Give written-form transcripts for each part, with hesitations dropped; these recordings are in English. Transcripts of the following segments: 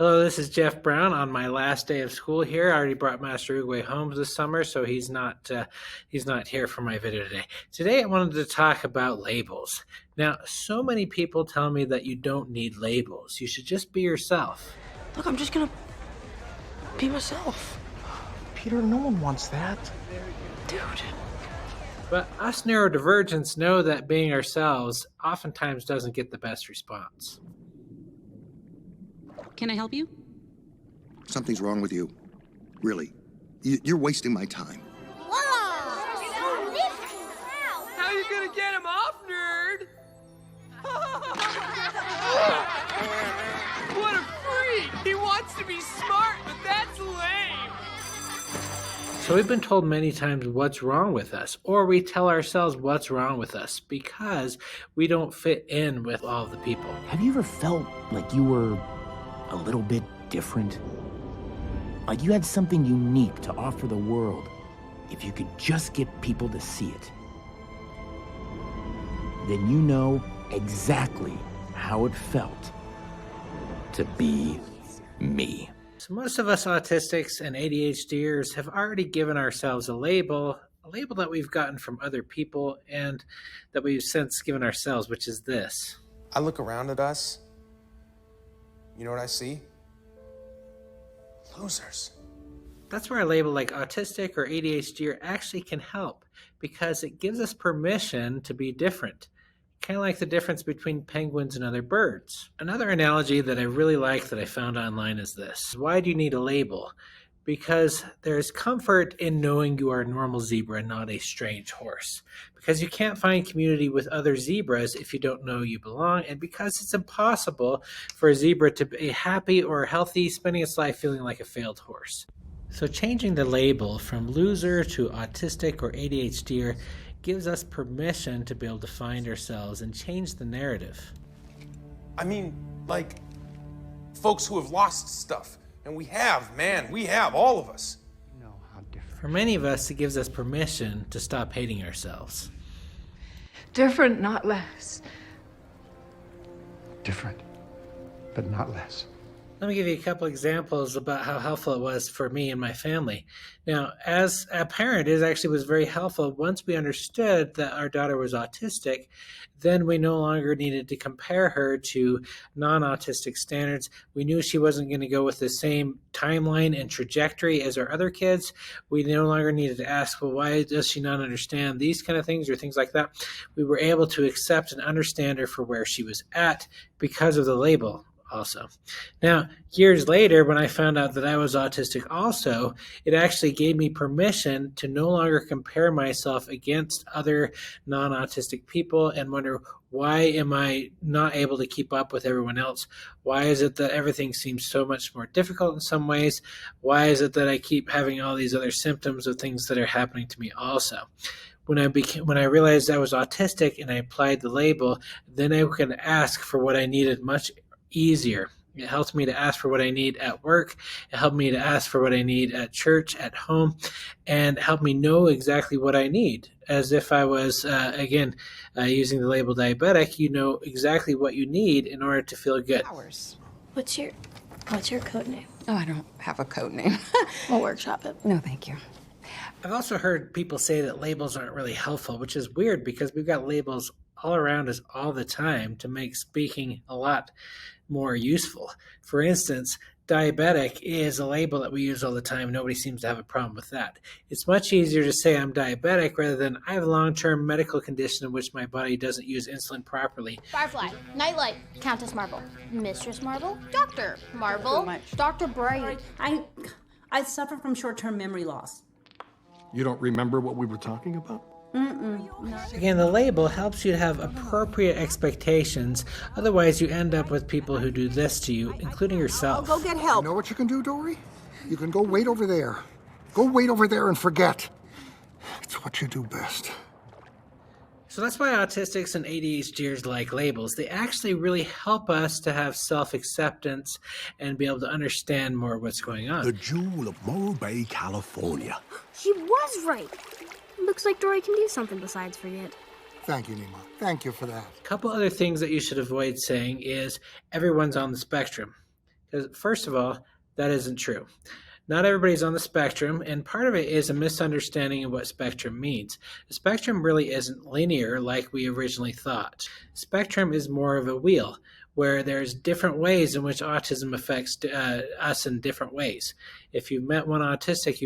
Hello, this is Jeff Brown on my last day of school here. I already brought Master Uguay home this summer, so he's not here for my video today. Today I wanted to talk about labels. Now, so many people tell me that you don't need labels. You should just be yourself. Look, I'm just gonna be myself. Peter, no one wants that. Dude. But us neurodivergents know that being ourselves oftentimes doesn't get the best response. Can I help you? Something's wrong with you. Really. You're wasting my time. How are you gonna get him off, nerd? What a freak! He wants to be smart, but that's lame! So we've been told many times what's wrong with us, or we tell ourselves what's wrong with us because we don't fit in with all of the people. Have you ever felt like you were a little bit different? Like you had something unique to offer the world if you could just get people to see it? Then you know exactly how it felt to be me. So most of us autistics and ADHDers have already given ourselves a label that we've gotten from other people and that we've since given ourselves, which is this. I look around at us. You know what I see? Losers. That's where a label like autistic or ADHD actually can help because it gives us permission to be different. Kind of like the difference between penguins and other birds. Another analogy that I really like that I found online is this. Why do you need a label? Because there's comfort in knowing you are a normal zebra and not a strange horse. Because you can't find community with other zebras if you don't know you belong, and because it's impossible for a zebra to be happy or healthy, spending its life feeling like a failed horse. So changing the label from loser to autistic or ADHD gives us permission to be able to find ourselves and change the narrative. I mean, like, folks who have lost stuff. And we have, all of us. You know how different. For many of us, it gives us permission to stop hating ourselves. Different, not less. Different, but not less. Let me give you a couple examples about how helpful it was for me and my family. Now, as a parent, it actually was very helpful. Once we understood that our daughter was autistic, then we no longer needed to compare her to non-autistic standards. We knew she wasn't going to go with the same timeline and trajectory as our other kids. We no longer needed to ask, well, why does she not understand these kind of things or things like that? We were able to accept and understand her for where she was at because of the label. Also. Now, years later, when I found out that I was autistic also, it actually gave me permission to no longer compare myself against other non-autistic people and wonder, why am I not able to keep up with everyone else? Why is it that everything seems so much more difficult in some ways? Why is it that I keep having all these other symptoms of things that are happening to me also? When I realized I was autistic and I applied the label, then I could ask for what I needed much easier. It helped me to ask for what I need at work. It helped me to ask for what I need at church, at home, and helped me know exactly what I need. As if I was, using the label diabetic, you know exactly what you need in order to feel good. What's your code name? Oh, I don't have a code name. We'll workshop it. No, thank you. I've also heard people say that labels aren't really helpful, which is weird because we've got labels all around us all the time to make speaking a lot more useful. For instance, diabetic is a label that we use all the time. Nobody seems to have a problem with that. It's much easier to say I'm diabetic rather than I have a long-term medical condition in which my body doesn't use insulin properly. Firefly, Nightlight, Countess Marble, Mistress Marble, Dr. Marble, Dr. Bright. I suffer from short-term memory loss. You don't remember what we were talking about? Again, the label helps you to have appropriate expectations. Otherwise, you end up with people who do this to you, including yourself. Go get help. You know what you can do, Dory? You can go wait over there. Go wait over there and forget. It's what you do best. So that's why autistics and ADHDers like labels. They actually really help us to have self-acceptance and be able to understand more what's going on. The jewel of Morro Bay, California. She was right. Looks like Dory can do something besides forget. Thank you, Nima. Thank you for that. A couple other things that you should avoid saying is everyone's on the spectrum. Because, first of all, that isn't true. Not everybody's on the spectrum, and part of it is a misunderstanding of what spectrum means. The spectrum really isn't linear like we originally thought. Spectrum is more of a wheel, where there's different ways in which autism affects us in different ways. If you've met one autistic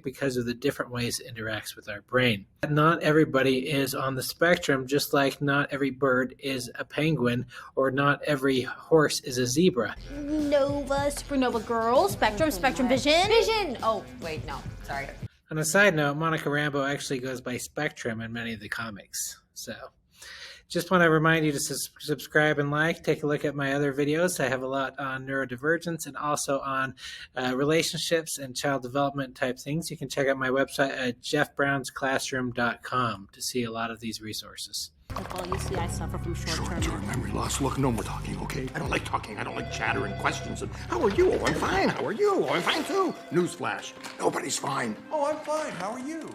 because of the different ways it interacts with our brain. Not everybody is on the spectrum, just like not every bird is a penguin, or not every horse is a zebra. Nova, supernova girl, spectrum, spectrum vision. Vision! Oh, wait, no, sorry. On a side note, Monica Rambeau actually goes by Spectrum in many of the comics. So just want to remind you to subscribe and like. Take a look at my other videos. I have a lot on neurodivergence and also on relationships and child development type things. You can check out my website at jeffbrownsclassroom.com to see a lot of these resources. Well, you see, I suffer from Short-term memory loss. Look, no more talking, okay? I don't like talking. I don't like chatter and questions. And how are you? Oh, I'm fine. How are you? Oh, I'm fine too. Newsflash. Nobody's fine. Oh, I'm fine. How are you?